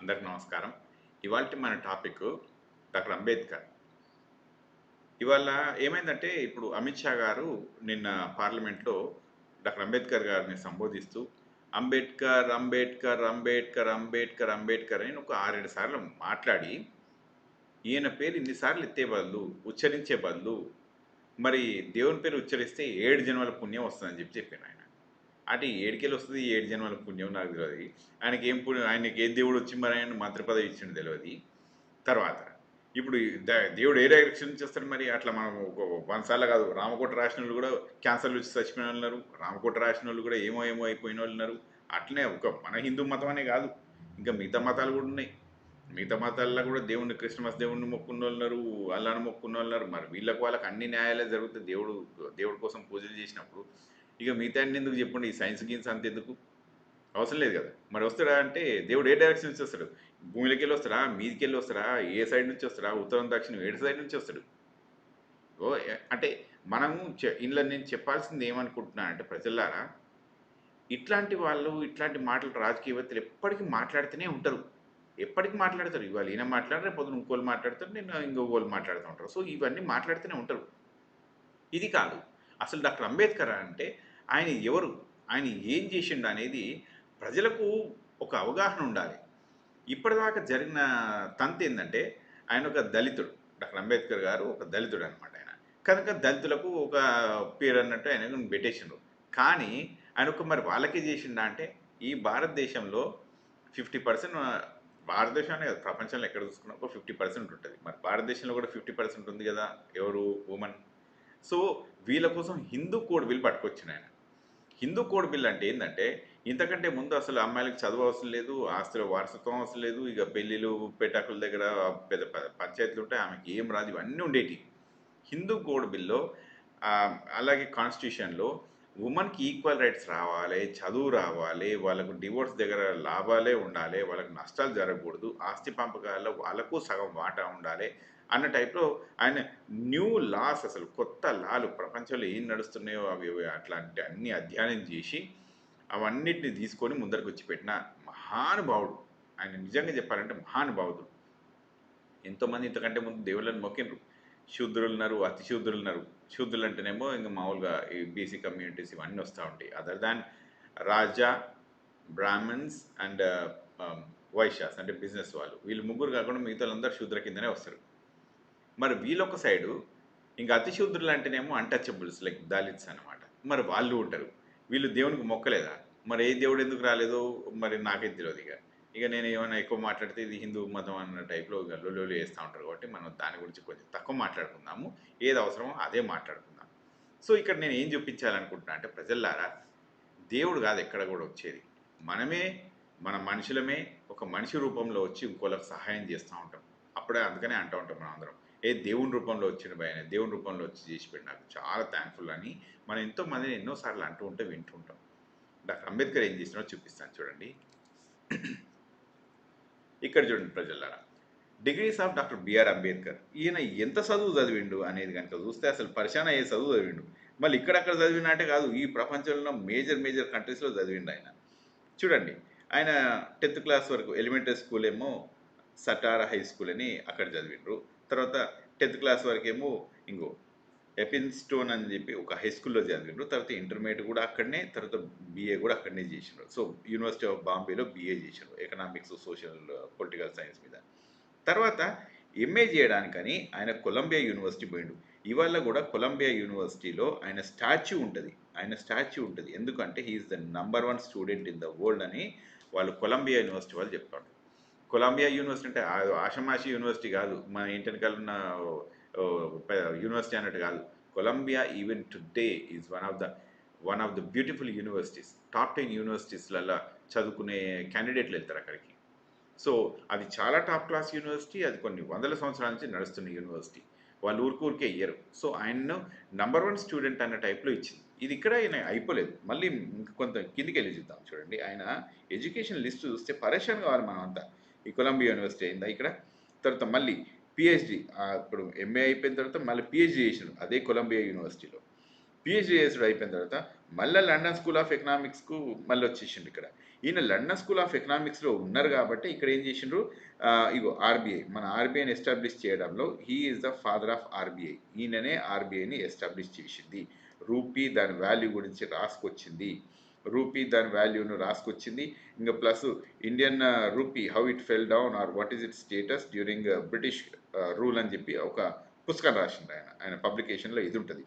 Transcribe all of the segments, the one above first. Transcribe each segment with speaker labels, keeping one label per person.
Speaker 1: అందరికి నమస్కారం. ఇవాల్టి మన టాపిక్ డాక్టర్ అంబేద్కర్. ఇవాళ ఏమైందంటే ఇప్పుడు అమిత్ షా గారు నిన్న పార్లమెంట్‌లో డాక్టర్ అంబేద్కర్ గారిని సంబోధిస్తూ అంబేద్కర్, అంబేద్కర్, అంబేద్కర్, అంబేద్కర్, అంబేద్కర్ అని ఒక 6, 7 సార్లు మాట్లాడి, ఈయన పేరు ఇన్ని సార్లు ఎత్తే బదులు, ఉచ్చరించే బదులు, మరి దేవుని పేరు ఉచ్చరిస్తే 7 జన్మల పుణ్యం వస్తదని చెప్పిండాయన. అంటే ఏడికెళ్ళొస్తది 7 జన్మల పుణ్యం నాకు తెలవది. ఆయనకి ఏం పుణ్యం, ఆయనకి ఏ దేవుడు వచ్చి మరి ఆయన మంత్రి పదవి ఇచ్చిండో తెలవది. తర్వాత ఇప్పుడు దేవుడు ఏ డైరెక్షన్ నుంచి వస్తాడు మరి? అట్లా మనం ఒక 100 సార్లు కాదు, రామకోట రాసినోళ్ళు కూడా క్యాన్సర్‌లు వచ్చి చచ్చిపోయిన వాళ్ళు ఉన్నారు. రామకోట రాసినోళ్ళు కూడా ఏమో ఏమో అయిపోయిన వాళ్ళు ఉన్నారు. అట్లనే ఒక మన హిందూ మతం అనే కాదు, ఇంకా మిగతా మతాలు కూడా ఉన్నాయి. మిగతా మతాల్లో కూడా దేవుడిని, క్రిస్మస్ దేవుడిని మొక్కున్నోళ్ళు ఉన్నారు, అల్లాని మొక్కున్నోళ్ళు ఉన్నారు. మరి వీళ్ళకి వాళ్ళకి అన్ని న్యాయాలే జరుగుతాయి దేవుడి కోసం పూజలు చేసినప్పుడు. ఇక మిగతా ఎందుకు చెప్పండి? ఈ సైన్స్ గిన్స్ అంతెందుకు? అవసరం లేదు కదా! మరి వస్తాడా అంటే దేవుడు ఏ డైరెక్షన్ నుంచి వస్తాడు? భూమిలోకెళ్ళి వస్తాడా? మీదికెళ్ళి వస్తాడా? ఏ సైడ్ నుంచి వస్తాడా? ఉత్తరం, దక్షిణం ఏడు సైడ్ నుంచి వస్తాడు. అంటే మనము ఇందులో నేను చెప్పాల్సింది ఏమనుకుంటున్నానంటే ప్రజల్లారా, ఇట్లాంటి వాళ్ళు, ఇట్లాంటి మాటలు రాజకీయవేత్తలు ఎప్పటికీ మాట్లాడుతూనే ఉంటారు. ఎప్పటికి మాట్లాడతారు. ఇవాళ ఈయన మాట్లాడరు, రేపు పొద్దున ఇంకోళ్ళు మాట్లాడతారు, నిన్న ఇంకొకళ్ళు మాట్లాడుతూ ఉంటారు. సో, ఇవన్నీ మాట్లాడుతూనే ఉంటారు. ఇది కాదు. అసలు డాక్టర్ అంబేద్కర్ అంటే ఆయన ఎవరు? ఆయన ఏం చేసిండు అనేది ప్రజలకు ఒక అవగాహన ఉండాలి. ఇప్పటిదాకా జరిగిన తంతేందంటే, ఆయన ఒక దళితుడు. డాక్టర్ అంబేద్కర్ గారు ఒక దళితుడనమాట ఆయన. కనుక దళితులకు ఒక పేరన్నట్టు ఆయనను పెట్టేసిండ్రు. కానీ ఆయన ఒక మరి వాళ్ళకే చేసిండా అంటే, ఈ భారతదేశంలో 50% భారతదేశం అనే కాదు, ప్రపంచంలో ఎక్కడ చూసుకున్నా ఒక 50% ఉంటది. మరి భారతదేశంలో కూడా 50% ఉంది గదా! ఎవరు? వుమన్. సో, వీళ్ళ కోసం హిందూ కోడ్ బిల్ పట్టుకొచ్చిండాయన. హిందూ కోడ్ బిల్ అంటే ఏందంటే, ఇంతకంటే ముందు అసలు అమ్మాయిలకి చదువు అవసరం లేదు, ఆస్తుల వారసత్వం అవసరం లేదు, ఇక పెళ్ళిళ్ళు, పెటాకుల దగ్గర పెద్ద పంచాయతీలుంటాయి, ఆమెకి ఏం రాదు, ఇవన్నీ ఉండేటివి. హిందూ కోడ్ బిల్‌లో అలాగే కాన్స్టిట్యూషన్‌లో వుమన్‌కి ఈక్వల్ రైట్స్ రావాలి, చదువు రావాలి, వాళ్ళకు డివోర్స్ దగ్గర లాభాలే ఉండాలి, వాళ్ళకి నష్టాలు జరగకూడదు, ఆస్తి పంపకాల్లో వాళ్ళకు సగం వాటా ఉండాలి అన్న టైప్‌లో ఆయన న్యూ లాస్, అసలు కొత్త లాలు ప్రపంచంలో ఏం నడుస్తున్నాయో అవి ఇవి అట్లాంటి అన్ని అధ్యయనం చేసి అవన్నిటిని తీసుకొని ముందరకు వచ్చి పెట్టిన మహానుభావుడు. ఆయన నిజంగా చెప్పాలంటే మహానుభావుడు. ఎంతోమంది ఇంతకంటే ముందు దేవుళ్ళని మొక్కిండ్రు. శూద్రులున్నారు, అతి శూద్రులున్నారు. శూద్రులు అంటేనేమో ఇంక మామూలుగా ఈ బీసీ కమ్యూనిటీస్ ఇవన్నీ వస్తూ ఉంటాయి. Other than Raja, Brahmans and Vaishyas అంటే బిజినెస్ వాళ్ళు. వీళ్ళు ముగ్గురు కాకుండా మిగతా వాళ్ళందరూ శూద్ర కిందనే వస్తారు. మరి వీళ్ళొక సైడు, ఇంక అతి శూద్రులు అంటేనేమో అన్‌టచబుల్స్ లైక్ దళిత్స్ అనమాట. మరి వాళ్ళు ఉంటారు. వీళ్ళు దేవునికి మొక్కలేదా? మరి ఏ దేవుడు ఎందుకు రాలేదో మరి నాకైతే తెలవదిక. ఇక నేను ఏమైనా ఎక్కువ మాట్లాడితే ఇది హిందూ మతం అన్న టైప్‌లో ఇక లొల్లులు చేస్తా ఉంటారు కాబట్టి మనం దాని గురించి కొంచెం తక్కువ మాట్లాడుకుందాము. ఏది అవసరమో అదే మాట్లాడుకుందాం. సో, ఇక్కడ నేను ఏం చూపించాలనుకుంటున్నా అంటే ప్రజల్లారా, దేవుడు కాదు ఎక్కడ కూడా వచ్చేది. మనమే, మన మనుషులమే ఒక మనిషి రూపంలో వచ్చి ఇంకోళ్ళకి సహాయం చేస్తూ ఉంటాం. అప్పుడే అందుకనే అంటూ ఉంటాం మనందరం. దేవుని రూపంలో వచ్చిండు భయ్, ఆయన దేవుని రూపంలో వచ్చి చేసి పెట్టిన నాకు చాలా థ్యాంక్ఫుల్ అని మనం ఎంతో మందిని ఎన్నో సార్లు అంటూ ఉంటే వింటుంటాం. డాక్టర్ అంబేద్కర్ ఏం చేసినారో చూపిస్తాను చూడండి. ఇక్కడ చూడండి ప్రజలారా, degrees of doctor BR Ambedkar. ఈయన ఎంత చదువు చదివిండు అనేది కనుక చూస్తే అసలు పరిశాన అయ్యే చదువు చదివిండు. మళ్ళీ ఇక్కడక్కడ చదివిన అంటే కాదు, ఈ ప్రపంచంలో మేజర్ మేజర్ కంట్రీస్లో చదివిండు ఆయన. చూడండి, ఆయన 10th క్లాస్ వరకు ఎలిమెంటరీ స్కూల్ ఏమో సటారా హై స్కూల్ అని అక్కడ చదివిండ్రు. తర్వాత 10th క్లాస్ వరకేమో ఇంకో ఎపిన్‌స్టోన్ అని చెప్పి ఒక హై స్కూల్‌లో చదివిండ్రు. తర్వాత ఇంటర్మీడియేట్ కూడా అక్కడనే, తర్వాత బీఏ కూడా అక్కడనే చేసిండ్రు. సో, యూనివర్సిటీ ఆఫ్ బాంబేలో బీఏ చేసిండ్రు. ఎకనామిక్స్, సోషల్, పొలిటికల్ సైన్స్ మీద. తర్వాత ఎంఏ చేయడానికని ఆయన కొలంబియా యూనివర్సిటీ పోయిండు. ఇవాళ కూడా కొలంబియా యూనివర్సిటీలో ఆయన స్టాచ్యూ ఉంటది. ఆయన స్టాచ్యూ ఉంటది. ఎందుకంటే he is the number 1 student in the world అని వాళ్ళు కొలంబియా యూనివర్సిటీ వాళ్ళు చెప్తారు. కొలంబియా యూనివర్సిటీ అంటే ఆషామాషి యూనివర్సిటీ కాదు. మన ఇంటి వెనకాల ఉన్న యూనివర్సిటీ అన్నట్టు కాదు. Columbia even today is one of the beautiful universities. Top 10 యూనివర్సిటీస్‌లల్లా చదువుకునే క్యాండిడేట్లు వెళ్తారు అక్కడికి. సో, అది చాలా టాప్ క్లాస్ యూనివర్సిటీ. అది కొన్ని వందల సంవత్సరాల నుంచి నడుస్తున్న యూనివర్సిటీ. వాళ్ళు ఊరికే ఇయ్యరు. సో, ఆయన్ను నంబర్ 1 స్టూడెంట్ అన్న టైప్‌లో ఇచ్చింది. ఇది ఇక్కడ ఆయన అయిపోలేదు. మళ్ళీ కొంత కిందికెళ్ళి చూద్దాం చూడండి. ఆయన ఎడ్యుకేషన్ లిస్ట్ చూస్తే పరేషాన్ కావాలి మనమంతా. ఈ కొలంబియా యూనివర్సిటీ అయిందా ఇక్కడ. తర్వాత మళ్ళీ పీహెచ్‌డీ, ఇప్పుడు ఎంఏ అయిపోయిన తర్వాత మళ్ళీ పీహెచ్‌డీ చేసిండు అదే కొలంబియా యూనివర్సిటీలో. పీహెచ్‌డీ చేసుడు అయిపోయిన తర్వాత మళ్ళా లండన్ స్కూల్ ఆఫ్ ఎకనామిక్స్‌కు మళ్ళీ వచ్చేసిండు ఇక్కడ. ఈయన లండన్ స్కూల్ ఆఫ్ ఎకనామిక్స్లో ఉన్నారు కాబట్టి ఇక్కడ ఏం చేసిండ్రు, ఇగో ఆర్బీఐ, మన ఆర్బీఐని ఎస్టాబ్లిష్ చేయడంలో he is the father of RBI. ఈయననే ఆర్బీఐని ఎస్టాబ్లిష్ చేసింది. రూపీ దాని వాల్యూ గురించి రాసుకొచ్చింది, రూపీ దాని వాల్యూను రాసుకొచ్చింది. ఇంకా plus Indian rupee how it fell down are what is it status during British rule అని చెప్పి ఒక పుస్తకం రాసిండు ఆయన పబ్లికేషన్లో ఇది ఉంటుంది.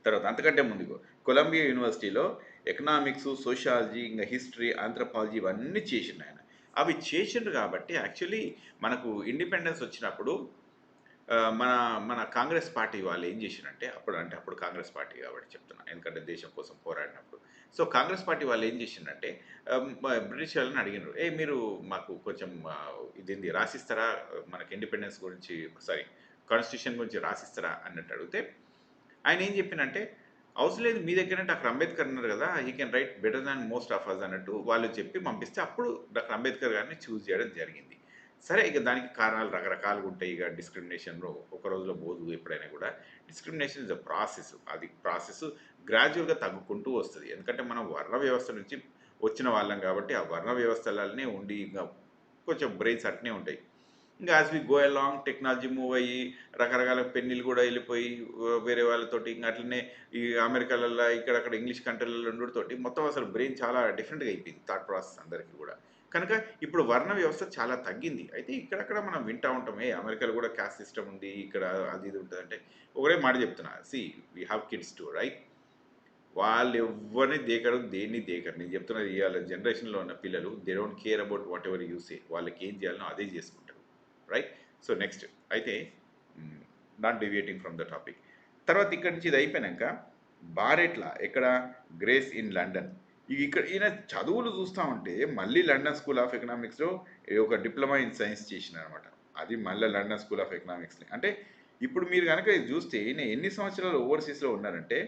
Speaker 1: తర్వాత అంతకంటే ముందుకు కొలంబియా యూనివర్సిటీలో ఎకనామిక్స్, సోషాలజీ, ఇంకా హిస్టరీ, ఆంథ్రపాలజీ ఇవన్నీ చేసిండు ఆయన. అవి చేసిండు కాబట్టి యాక్చువల్లీ మనకు ఇండిపెండెన్స్ వచ్చినప్పుడు మన మన కాంగ్రెస్ పార్టీ వాళ్ళు ఏం చేసిరంటే, అప్పుడు కాంగ్రెస్ పార్టీ కాబట్టి చెప్తున్నా, ఎందుకంటే దేశం కోసం పోరాడినప్పుడు. సో కాంగ్రెస్ పార్టీ వాళ్ళు ఏం చేసిందంటే బ్రిటిష్ వాళ్ళని అడిగినారు, మీరు మాకు కొంచెం ఇదేంది రాసిస్తారా, మనకి ఇండిపెండెన్స్ గురించి, సారీ కాన్స్టిట్యూషన్ గురించి రాసిస్తారా అన్నట్టు అడిగితే ఆయన ఏం చెప్పినంటే, అవసరం లేదు, మీ దగ్గర డాక్టర్ అంబేద్కర్ ఉన్నారు కదా, he can write better than most of us అన్నట్టు వాళ్ళు చెప్పి పంపిస్తే అప్పుడు డాక్టర్ అంబేద్కర్ గారిని చూస్ చేయడం జరిగింది. సరే, ఇక దానికి కారణాలు రకరకాలుగా ఉంటాయి. ఇక డిస్క్రిమినేషన్లో ఒక రోజులో పోదు, ఎప్పుడైనా కూడా డిస్క్రిమినేషన్ ఇస్ అ ప్రాసెస్. అది ప్రాసెస్ గ్రాడ్యువల్గా తగ్గుకుంటూ వస్తుంది. ఎందుకంటే మనం వర్ణ వ్యవస్థ నుంచి వచ్చిన వాళ్ళం కాబట్టి ఆ వర్ణ వ్యవస్థలనే ఉండి ఇంకా కొంచెం బ్రెయిన్స్ అట్నే ఉంటాయి. ఇంకా as we go along technology move అయ్యి రకరకాల పెన్నులు కూడా వెళ్ళిపోయి వేరే వాళ్ళతోటి ఇంకా అట్లనే ఈ అమెరికాలలో ఇక్కడక్కడ ఇంగ్లీష్ కంట్రీలలో ఉండడంతోటి మొత్తం అసలు బ్రెయిన్ చాలా డిఫరెంట్గా అయిపోయింది, థాట్ ప్రాసెస్ అందరికీ కూడా. కనుక ఇప్పుడు వర్ణ వ్యవస్థ చాలా తగ్గింది. అయితే ఇక్కడక్కడ మనం వింటూ ఉంటాం, అమెరికాలో కూడా క్యాస్ట్ సిస్టమ్ ఉంది, ఇక్కడ అది ఇది ఉంటుంది అంటే ఒకటే మాట చెప్తున్నా, C we have kids to right. వాళ్ళు ఎవరిని దేకరు, దేన్ని దేకరు. నేను చెప్తున్నది ఇవాళ జనరేషన్లో ఉన్న పిల్లలు they don't care about what ever you say. వాళ్ళకి ఏం చేయాలనో అదే చేసుకుంటారు, రైట్. సో నెక్స్ట్ అయితే not deviating from the topic. తర్వాత ఇక్కడ నుంచి ఇది అయిపోయాక బారెట్లా ఎక్కడ, గ్రేస్ ఇన్ లండన్. ఇక్కడ ఈయన చదువులు చూస్తూ ఉంటే మళ్ళీ లండన్ స్కూల్ ఆఫ్ ఎకనామిక్స్లో ఒక డిప్లొమా ఇన్ సైన్స్ చేసిన అనమాట. అది మళ్ళీ లండన్ స్కూల్ ఆఫ్ ఎకనామిక్స్. అంటే ఇప్పుడు మీరు కనుక ఇది చూస్తే ఈయన ఎన్ని సంవత్సరాలు ఓవర్సీస్లో ఉన్నారంటే,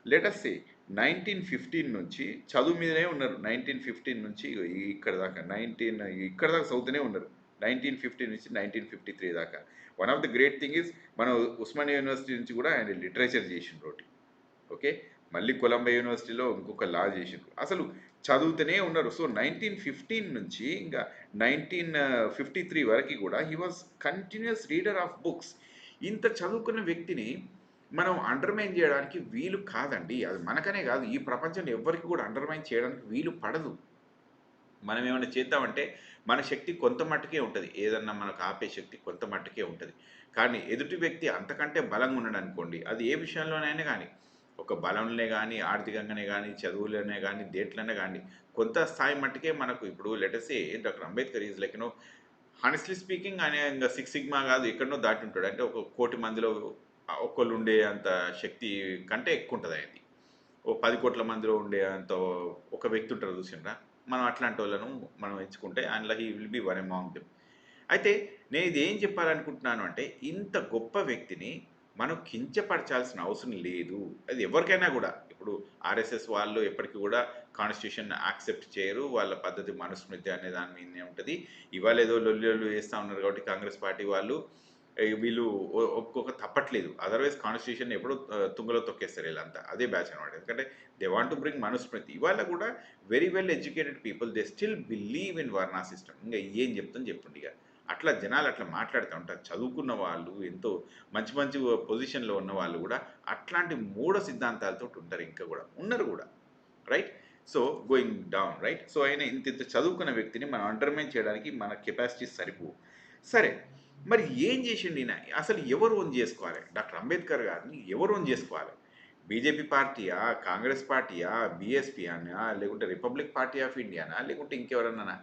Speaker 1: లెటస్ సే 1915 నుంచి చదువు మీదనే ఉన్నారు. 1915 నుంచి ఇక్కడ దాకా ఇక్కడ దాకా చదువుతూనే ఉన్నారు. 1950 నుంచి 1953 దాకా. One of the great thing is మన ఉస్మానియా యూనివర్సిటీ నుంచి కూడా ఆయన లిటరేచర్ చేసిండ్రు ఒకటి. ఓకే, మళ్ళీ కొలంబియా యూనివర్సిటీలో ఇంకొక లా చేసిండ్రు. అసలు చదువుతూనే ఉన్నారు. సో 1915 నుంచి ఇంకా 1953 వరకు కూడా he was continuous reader of books. ఇంత చదువుకున్న వ్యక్తిని మనం అండర్మైన్ చేయడానికి వీలు కాదండి. అది మనకనే కాదు, ఈ ప్రపంచంలో ఎవరికి కూడా అండర్మైన్ చేయడానికి వీలు పడదు. మనం ఏమైనా చేద్దామంటే మన శక్తి కొంత మట్టుకే ఉంటుంది, ఏదన్నా మనకు ఆపే శక్తి కొంత మట్టుకే ఉంటుంది. కానీ ఎదుటి వ్యక్తి అంతకంటే బలంగా ఉన్నాడు అనుకోండి, అది ఏ విషయంలోనైనా కానీ, ఒక బలంలోనే కానీ, ఆర్థికంగానే కానీ, చదువులోనే కానీ, దేంట్లోనే కానీ కొంత స్థాయి మట్టుకే మనకు. ఇప్పుడు లెటసే doctor Ambedkar is like honestly speaking ఆయన ఇంకా 6 సిగ్మా కాదు, ఎక్కడనో దాటి ఉంటాడు. అంటే ఒక కోటి మందిలో ఒక్కళ్ళు ఉండే అంత శక్తి కంటే ఎక్కువ ఉంటుంది ఆయనది. ఓ 10 కోట్ల మందిలో ఉండే అంత ఒక వ్యక్తి ఉంటారు చూసిండ్రా, మనం అట్లాంటి వాళ్ళను మనం ఎంచుకుంటే అందులో he will be one among them. అయితే నేను ఇది ఏం చెప్పాలనుకుంటున్నాను అంటే, ఇంత గొప్ప వ్యక్తిని మనం కించపరచాల్సిన అవసరం లేదు. అది ఎవరికైనా కూడా. ఇప్పుడు ఆర్ఎస్ఎస్ వాళ్ళు ఎప్పటికీ కూడా కాన్స్టిట్యూషన్ యాక్సెప్ట్ చేయరు, వాళ్ళ పద్ధతి మనుస్మృతి అనే దాని మీదనే ఉంటుంది. ఇవాళ ఏదో లొల్లు వేస్తూ ఉన్నారు కాబట్టి కాంగ్రెస్ పార్టీ వాళ్ళు వీళ్ళు ఒక్కొక్క తప్పట్లేదు. అదర్వైజ్ కాన్స్టిట్యూషన్ ఎప్పుడో తుంగలో తొక్కేస్తారు వీళ్ళంతా, అదే బ్యాచ్ అనమాట. ఎందుకంటే they want to bring Manusmriti. ఇవాళ కూడా very well educated people they still believe in varna system. ఇంకా ఏం చెప్తాను చెప్పండి. ఇక అట్లా జనాలు అట్లా మాట్లాడుతూ ఉంటారు. చదువుకున్న వాళ్ళు, ఎంతో మంచి మంచి పొజిషన్లో ఉన్న వాళ్ళు కూడా అట్లాంటి మూఢ సిద్ధాంతాలతో ఉంటారు, ఇంకా కూడా ఉన్నారు కూడా, right. So going down, right. So ఆయన ఇంత చదువుకున్న వ్యక్తిని మనం అండర్మైన్ చేయడానికి మన కెపాసిటీస్ సరిపోవు. సరే, మరి ఏం చేసిండు ఈయన? అసలు ఎవరు ఓన్ చేసుకోవాలి డాక్టర్ అంబేద్కర్ గారిని? ఎవరు ఓన్ చేసుకోవాలి? బీజేపీ పార్టీయా, కాంగ్రెస్ పార్టీయా, బీఎస్పీ అనా, లేకుంటే రిపబ్లిక్ పార్టీ ఆఫ్ ఇండియానా, లేకుంటే ఇంకెవరన్నా?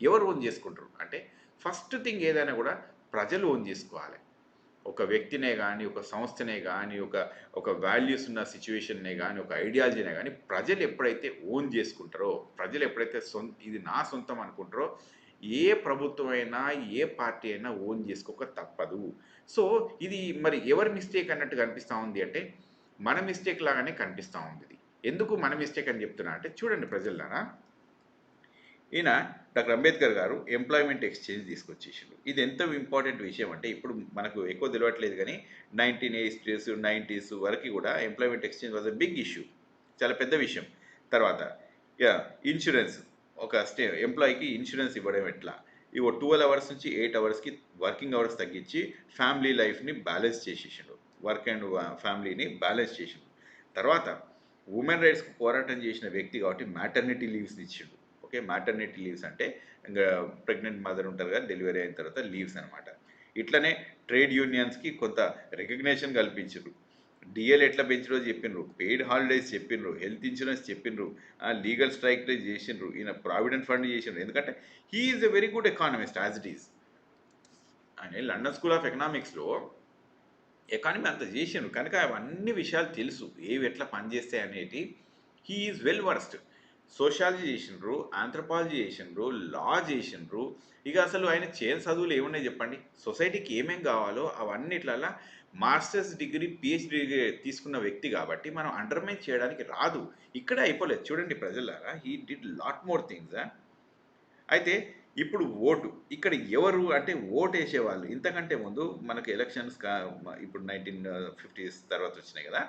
Speaker 1: ఎవరు ఓన్ చేసుకుంటారు అంటే, ఫస్ట్ థింగ్ ఏదైనా కూడా ప్రజలు ఓన్ చేసుకోవాలి. ఒక వ్యక్తినే కానీ, ఒక సంస్థనే కానీ, ఒక వాల్యూస్ ఉన్న సిచ్యువేషన్నే కానీ, ఒక ఐడియాలజీనే కానీ ప్రజలు ఎప్పుడైతే ఓన్ చేసుకుంటారో, ప్రజలు ఎప్పుడైతే ఇది నా సొంతం అనుకుంటారో, ఏ ప్రభుత్వం అయినా, ఏ పార్టీ అయినా ఓన్ చేసుకోక తప్పదు. సో ఇది మరి ఎవరి మిస్టేక్ అన్నట్టు కనిపిస్తూ ఉంది అంటే, మన మిస్టేక్ లాగానే కనిపిస్తూ ఉంది ఇది. ఎందుకు మన మిస్టేక్ అని చెప్తున్నా అంటే, చూడండి ప్రజలారా, ఈయన డాక్టర్ అంబేద్కర్ గారు ఎంప్లాయ్మెంట్ ఎక్స్చేంజ్ తీసుకొచ్చేసారు. ఇది ఎంత ఇంపార్టెంట్ విషయం అంటే, ఇప్పుడు మనకు ఎక్కువ తెలియట్లేదు కానీ 1980s 90s వరకు కూడా employment exchange was a big issue, చాలా పెద్ద విషయం. తర్వాత యా ఇన్సూరెన్స్ ఒక ఎంప్లాయీకి ఇన్సూరెన్స్ ఇవ్వడం ఎట్లా? ఇగో 12 అవర్స్ నుంచి 8 అవర్స్‌కి వర్కింగ్ అవర్స్ తగ్గించి ఫ్యామిలీ లైఫ్‌ని బ్యాలెన్స్ చేసేసిండు. వర్క్ అండ్ ఫ్యామిలీని బ్యాలెన్స్ చేసిండు. తర్వాత వుమెన్ రైట్స్‌కి పోరాటం చేసిన వ్యక్తి కాబట్టి మ్యాటర్నిటీ లీవ్స్ ఇచ్చిండు. ఓకే. మ్యాటర్నిటీ లీవ్స్ అంటే ఇంగా ప్రెగ్నెంట్ మదర్ ఉంటారు కదా! డెలివరీ అయిన తర్వాత లీవ్స్ అనమాట. ఇట్లనే ట్రేడ్ యూనియన్స్‌కి కొంత రికగ్నిషన్ కల్పించిండ్రు. డీఎల్ ఎట్లా పెంచిరో చెప్పిండ్రు. పెయిడ్ హాలిడేస్ చెప్పిండ్రు. హెల్త్ ఇన్సూరెన్స్ చెప్పిండ్రు. లీగల్ స్ట్రైక్ రేజ్ చేసిండ్రు. ఈయన ప్రావిడెంట్ ఫండ్ చేసిండ్రు. ఎందుకంటే he is a very good economist as it is. ఆయన లండన్ స్కూల్ ఆఫ్ ఎకనామిక్స్‌లో ఎకానమీ అంత చేసిండ్రు. కనుక అవన్నీ విషయాలు తెలుసు. ఏవి ఎట్లా పనిచేస్తాయి అనేటి he is well versed. Sociology చేసిండ్రు, ఆంథ్రోపాలజీ చేసిండ్రు, లా చేసిండ్రు. ఇక అసలు ఆయన చేయని చదువులు ఏమున్నాయి చెప్పండి? సొసైటీకి ఏమేం కావాలో అవన్నిట్లల్లా మాస్టర్స్ డిగ్రీ, పీహెచ్‌డీ డిగ్రీ తీసుకున్న వ్యక్తి కాబట్టి మనం అండర్మైన్ చేయడానికి రాదు. ఇక్కడే అయిపోలేదు. చూడండి ప్రజలారా he did lot more things. అయితే ఇప్పుడు ఓటు. ఇక్కడ ఎవరు అంటే ఓటేసేవాళ్ళు. ఇంతకంటే ముందు మనకు ఎలక్షన్స్ ఇప్పుడు 1950స్ తర్వాత వచ్చినాయి కదా!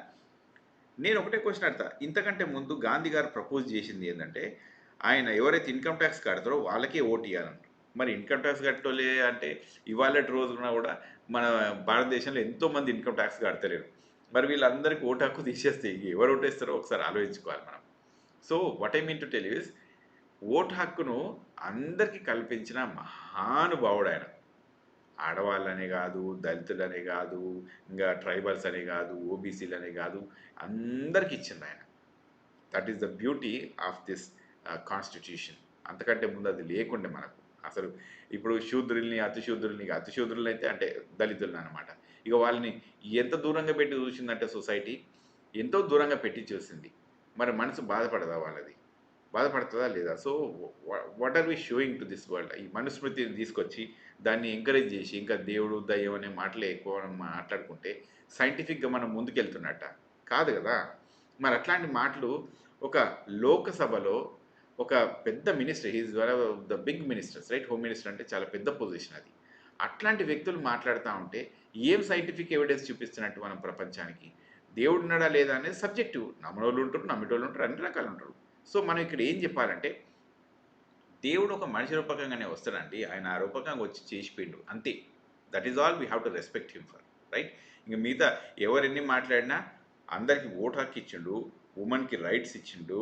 Speaker 1: నేను ఒకటే క్వెషన్ అడతా. ఇంతకంటే ముందు గాంధీ గారు ప్రపోజ్ చేసింది ఏందంటే, ఆయన ఎవరైతే ఇన్‌కమ్ టాక్స్ కడతారో వాళ్ళకే ఓటియ్యాలంట. మరి ఇన్‌కమ్ టాక్స్ కట్టోళ్ళే అంటే ఇవాళటి రోజున గూడా మన భారతదేశంలో ఎంతోమంది ఇన్‌కమ్ టాక్స్ కడతలేరు. మరి వీళ్ళందరికీ ఓటు హక్కు తీసేస్తే ఎవరు ఓటేస్తారో ఒకసారి ఆలోచించుకోవాలి మనం. So, what I mean to tell you is vote హక్కును అందరికీ కల్పించిన మహానుభావుడాయన. ఆడవాళ్ళనే గాదు, దళితులనే గాదు, ఇంగా ట్రైబల్స్ అనే గాదు, ఓబీసీలనే గాదు, అందరికి ఇచ్చిండాయన. That is the beauty of this constitution. అంతకంటే ముందు అది లేకుండే మనకు. అసలు ఇప్పుడు శూద్రుల్ని, అతి శూద్రులనైతే అంటే దళితులననమాట. ఇక వాళ్ళని ఎంత దూరంగా పెట్టి చూసిందంటే సొసైటీ, ఎంతో దూరంగా పెట్టి చూసింది. మరి మనసు బాధపడదా వాళ్ళది? బాధపడుతదా లేదా? So, what are we showing to this world? ఈ మనుస్మృతిని తీసుకొచ్చి దాన్ని ఎంకరేజ్ చేసి ఇంకా దేవుడు, దయ్యం అనే మాటలే ఎక్కువ మనం మాట్లాడుకుంటే సైంటిఫిక్‌గా మనం ముందుకెళ్తున్నట్టా? కాదు గదా! మరి అట్లాంటి మాటలు ఒక లోకసభలో ఒక పెద్ద minister, he is one of the big ministers right? Home minister అంటే చాలా పెద్ద పొజిషన్ అది. అట్లాంటి వ్యక్తులు మాట్లాడుతా ఉంటే ఏం సైంటిఫిక్ ఎవిడెన్స్ చూపిస్తున్నట్టు మనం ప్రపంచానికి? దేవుడున్నాడా లేదా అనేది సబ్జెక్టివ్. నమ్మనోళ్ళు ఉంటారు, నమ్మేటోళ్ళు ఉంటారు, అన్ని రకాలు ఉంటారు. సో, మనం ఇక్కడ ఏం చెప్పాలంటే దేవుడు ఒక మనిషి రూపకంగానే వస్తాడండి. ఆయన ఆ రూపకంగా వచ్చి చేసిపోయిండు. అంతే. That is all we have to respect him for. Right? ఇంక మిగతా ఎవరెన్ని మాట్లాడినా అందరికి ఓటు హక్కు ఇచ్చిండు. వుమెన్‌కి రైట్స్ ఇచ్చిండు.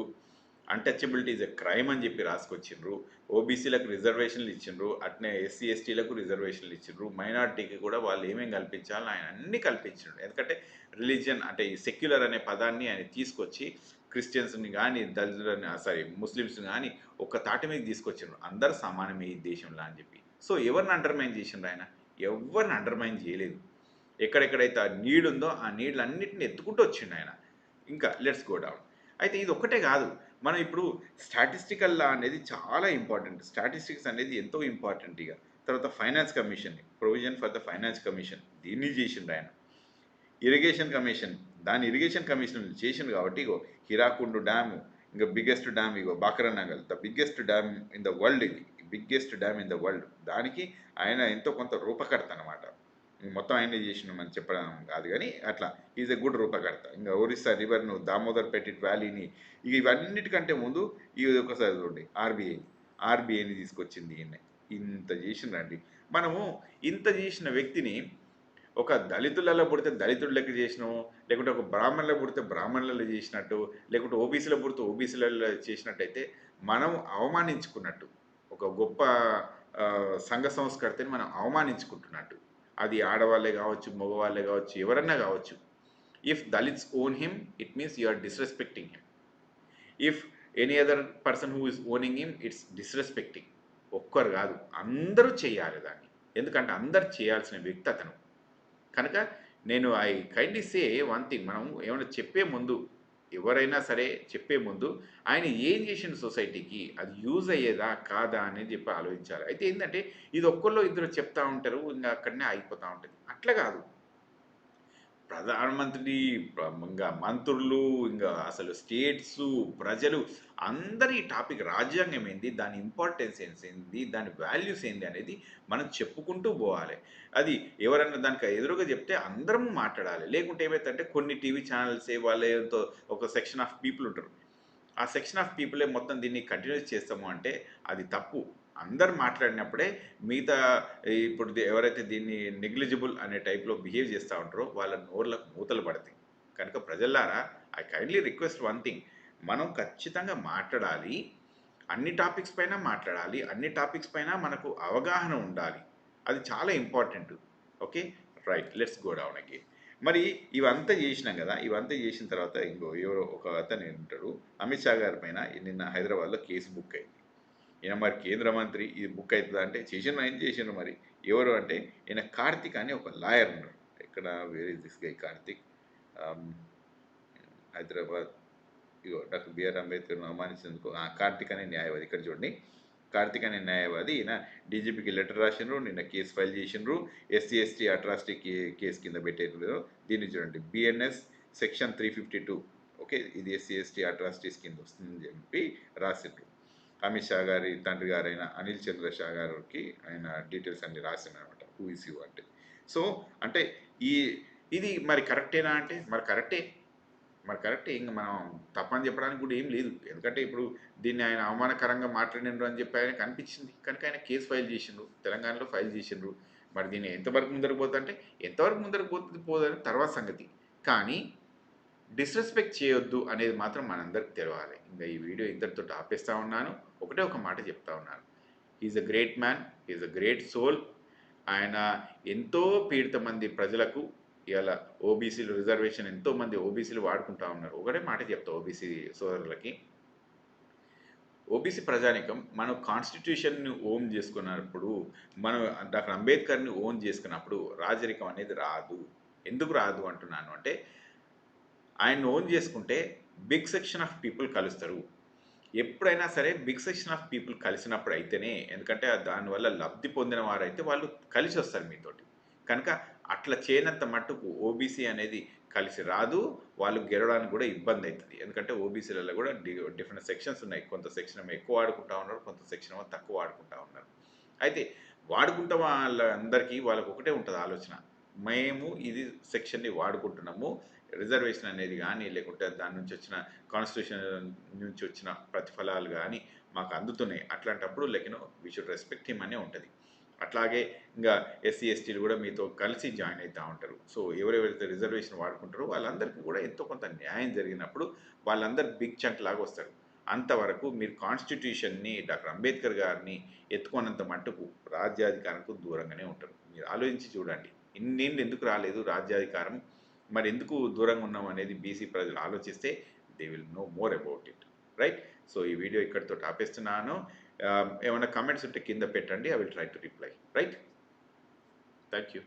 Speaker 1: అన్‌టచబిలిటీ ఈజ్ ఎ క్రైమ్ అని చెప్పి రాసుకొచ్చిండ్రు. ఓబీసీలకు రిజర్వేషన్‌లు ఇచ్చిండ్రు. అట్నే ఎస్సీ, ఎస్టీలకు రిజర్వేషన్‌లు ఇచ్చిండ్రు. మైనారిటీకి కూడా వాళ్ళు ఏమేం కల్పించాలో ఆయన అన్నీ కల్పించిండు. ఎందుకంటే రిలిజియన్ అంటే ఈ సెక్యులర్ అనే పదాన్ని ఆయన తీసుకొచ్చి క్రిస్టియన్స్‌ని గాని, దళితులని ముస్లిమ్స్‌ని గాని ఒక్క తాటి మీదకి తీసుకొచ్చిండ్రు. అందరూ సమానమే ఈ దేశంలో అని చెప్పి. సో, ఎవరిని అండర్మైన్ చేసిండ్రు ఆయన? ఎవ్వరిని అండర్మైన్ చేయలేదు. ఎక్కడెక్కడైతే ఆ నీడ్ ఉందో ఆ నీడ్‌లన్నిటిని ఎత్తుకుంటూ వచ్చిండాయన. ఇంకా లెట్స్ గో డౌన్. అయితే ఇది ఒక్కటే గాదు. మనం ఇప్పుడు స్టాటిస్టికల్ లా అనేది చాలా ఇంపార్టెంట్. స్టాటిస్టిక్స్ అనేది ఎంతో ఇంపార్టెంట్ ఇగ. తర్వాత finance commission, provision for the finance commission దీన్ని చేసిండాయన. ఇరిగేషన్ కమిషన్, దాని ఇరిగేషన్ కమిషన్ చేసిండు కాబట్టి ఇగో హిరాకుండ్ డ్యామ్, ఇంకా బిగ్గెస్ట్ డ్యామ్ ఇగో Bhakra Nangal, the biggest dam in the world ఇది. Biggest dam in the world. దానికి ఆయన ఎంతో కొంత రూపకర్త అనమాట. మొత్తం ఆయనే చేసినామని చెప్పడం కాదు కానీ అట్లా ఈజ్ ఎ గుడ్ రూపకర్త. ఇంకా ఒరిస్సా రివర్ను, దామోదర్ పెటిట్ వ్యాలీని, ఇక ఇవన్నిటికంటే ముందు ఇది ఒకసారి చూడండి ఆర్బీఐని తీసుకొచ్చింది ఈయన. ఇంత చేసిండ్రండి. మనము ఇంత చేసిన వ్యక్తిని ఒక దళితులలో పుడితే దళితుడు లెక్క చేసినాము, లేకుంటే ఒక బ్రాహ్మణులలో పుడితే బ్రాహ్మణులలో చేసినట్టు, లేకుంటే ఓబీసీలో పుడితే ఓబీసీలలో చేసినట్టయితే మనం అవమానించుకున్నట్టు. ఒక గొప్ప సంఘ సంస్కర్తని మనం అవమానించుకుంటున్నట్టు. అది ఆడవాళ్ళే కావచ్చు, మగవాళ్ళే కావచ్చు, ఎవరన్నా కావచ్చు. If Dalits own him, it means you are disrespecting him. If any other person who is owning him, it's disrespecting. ఒక్కరు కాదు, అందరూ చేయాలి దాన్ని. ఎందుకంటే అందరు చేయాల్సిన వ్యక్తి అతను. కనుక నేను I kindly say one thing, మనం ఏమైనా చెప్పే ముందు, ఎవరైనా సరే చెప్పే ముందు ఆయన ఏం చేసిండు సొసైటీకి, అది యూజ్ అయ్యేదా కాదా అనేది చెప్పి ఆలోచించాలి. అయితే ఏంటంటే ఇది ఒక్కళ్ళో ఇద్దరు చెప్తా ఉంటారు, ఇంకా అక్కడనే ఆగిపోతూ ఉంటుంది. అట్లా కాదు, ప్రధానమంత్రి, ఇంగా మంత్రులు, ఇంగా అసలు స్టేట్సు, ప్రజలు అందరూ ఈ టాపిక్ రాజ్యాంగం ఏంది, దాని ఇంపార్టెన్స్ ఏంది, దాని వాల్యూస్ ఏంది అనేది మనం చెప్పుకుంటూ పోవాలి. అది ఎవరన్నా దానికి ఎదురుగా చెప్తే అందరం మాట్లాడాలి. లేకుంటే ఏమైతుందంటే కొన్ని టీవీ ఛానల్సే వాళ్ళేంతో ఒక సెక్షన్ ఆఫ్ పీపుల్ ఉంటారు. ఆ సెక్షన్ ఆఫ్ పీపులే మొత్తం దీన్ని కంటిన్యూస్ చేస్తాము అంటే అది తప్పు. అందరు మాట్లాడినప్పుడే మిగతా ఇప్పుడు ఎవరైతే దీన్ని నెగ్లిజిబుల్ అనే టైప్‌లో బిహేవ్ చేస్తా ఉంటారో వాళ్ళ నోర్లకు మూతలు పడతాయి. కనుక ప్రజల్లారా I kindly request one thing, మనం ఖచ్చితంగా మాట్లాడాలి. అన్ని టాపిక్స్ పైన మాట్లాడాలి. అన్ని టాపిక్స్ పైన మనకు అవగాహన ఉండాలి. అది చాలా important. Okay. Right. Let's go down again. మరి ఇవంతా చేసినాం కదా! ఇవంతా చేసిన తర్వాత ఎవరో ఒక అతను ఉంటాడు. అమిత్ షా గారి పైన నిన్న హైదరాబాద్‌లో కేసు బుక్ అయింది. ఈయన మరి కేంద్ర మంత్రి ఇది బుక్ అవుతుందా అంటే చేసిండ్రు, ఆయన చేసిండ్రు మరి. ఎవరు అంటే ఈయన కార్తిక్ అని ఒక లాయర్ ఉన్నాడు. ఇక్కడ where is this guy Karthik? ఆహ్, హైదరాబాద్ ఇగో డాక్టర్ బిఆర్ అంబేద్కర్‌ను అవమానించినందుకు కార్తిక్ అనే న్యాయవాది ఇక్కడ చూడండి. కార్తిక్ అనే న్యాయవాది ఈయన డీజీపీకి లెటర్ రాసిండ్రు. నిన్న కేసు ఫైల్ చేసిండ్రు. ఎస్సీ, ఎస్టీ అట్రాసిటీ కేసు కింద పెట్టారు. దీన్ని చూడండి బిఎన్ఎస్ సెక్షన్ 352. ఓకే. ఇది ఎస్సీ, ఎస్టీ అట్రాసిటీస్ కింద వస్తుందని చెప్పి రాసిండ్రు. అమిత్ షా గారి తండ్రి గారైన అనిల్ చంద్ర షా గారికి ఆయన డీటెయిల్స్ అన్ని రాసిందనమాట. హూ ఇస్ యూ అంటే. సో అంటే ఈ ఇది మరి కరెక్టేనా అంటే మరి కరెక్టే. మరి కరెక్టే. ఇంక మనం తప్పని చెప్పడానికి కూడా ఏం లేదు. ఎందుకంటే ఇప్పుడు దీన్ని ఆయన అవమానకరంగా మాట్లాడిండ్రు అని చెప్పి ఆయనకు అనిపించింది. కనుక ఆయన కేసు ఫైల్ చేసిండ్రు. తెలంగాణలో ఫైల్ చేసిండ్రు. మరి దీన్ని ఎంతవరకు ముందరకు పోతుందంటే ఎంతవరకు ముందరకు పోతుంది పోదని తర్వాత సంగతి. కానీ డిస్‌రెస్పెక్ట్ చేయొద్దు అనేది మాత్రం మనందరికి తెలవాలి. ఇంక ఈ వీడియో ఇంతటితో ఆపేస్తా ఉన్నాను. ఒకటే ఒక మాట చెప్తా ఉన్నాను. He is a great man. He is a great soul. ఆయన ఎంతో పీడిత మంది ప్రజలకు ఇవాళ ఓబీసీలు రిజర్వేషన్ ఎంతోమంది ఓబీసీలు వాడుకుంటా ఉన్నారు. ఒకటే మాట చెప్తా ఓబీసీ సోదరులకి. ఓబీసీ ప్రజానీకం మనం కాన్స్టిట్యూషన్‌ని ఓన్ చేసుకున్నప్పుడు, మనం డాక్టర్ అంబేద్కర్‌ని ఓన్ చేసుకున్నప్పుడు రాజరికం అనేది రాదు. ఎందుకు రాదు అంటున్నాను అంటే, ఆయన్ని ఓన్ చేసుకుంటే బిగ్ సెక్షన్ ఆఫ్ పీపుల్ కలుస్తారు. ఎప్పుడైనా సరే బిగ్ సెక్షన్ ఆఫ్ పీపుల్ కలిసినప్పుడు అయితేనే, ఎందుకంటే దానివల్ల లబ్ధి పొందిన వారైతే వాళ్ళు కలిసొస్తారు మీతోటి. కనుక అట్లా చేయనంత మట్టుకు ఓబీసీ అనేది కలిసి రాదు. వాళ్ళు గెలవడానికి కూడా ఇబ్బందయితది. ఎందుకంటే ఓబీసీలలో కూడా డిఫరెంట్ సెక్షన్స్ ఉన్నాయి. కొంత సెక్షన్ ఏమో ఎక్కువ వాడుకుంటా ఉన్నారు. కొంత సెక్షన్ ఏమో తక్కువ వాడుకుంటా ఉన్నారు. అయితే వాడుకుంట వాళ్ళందరికీ వాళ్ళకి ఒకటే ఉంటది ఆలోచన. మేము ఇది సెక్షన్‌ని వాడుకుంటున్నాము. రిజర్వేషన్ అనేది గానీ, లేకుంటే దాని నుంచి వచ్చిన కాన్స్టిట్యూషన్ నుంచి వచ్చిన ప్రతిఫలాలు గానీ మాకు అందుతున్నాయి. అట్లాంటప్పుడు వి షుడ్ రెస్పెక్ట్ హిమ్ అనే ఉంటది. అట్లాగే ఇంగా ఎస్సీ, ఎస్టీలు కూడా మీతో కలిసి జాయిన్ అయితా ఉంటారు. సో, ఎవరెవరైతే రిజర్వేషన్ వాడుకుంటారో వాళ్ళందరికీ కూడా ఎంతో కొంత న్యాయం జరిగినప్పుడు వాళ్ళందరూ బిగ్ చంక్ లాగా వస్తారు. అంతవరకు మీరు కాన్స్టిట్యూషన్‌ని, డాక్టర్ అంబేద్కర్ గారిని ఎత్తుకోనంత మట్టుకు రాజ్యాధికారంకు దూరంగానే ఉంటారు. మీరు ఆలోచించి చూడండి. ఇన్నేళ్ళు ఎందుకు రాలేదు రాజ్యాధికారం? మరి ఎందుకు దూరంగా ఉన్నాం అనేది బీసీ ప్రజలు ఆలోచిస్తే they will know more about it. Right. So ఈ వీడియో ఇక్కడితో ఆపేస్తున్నాను. ఏమైనా కమెంట్స్ ఉంటే కింద పెట్టండి. I will try to reply. Right. Thank you.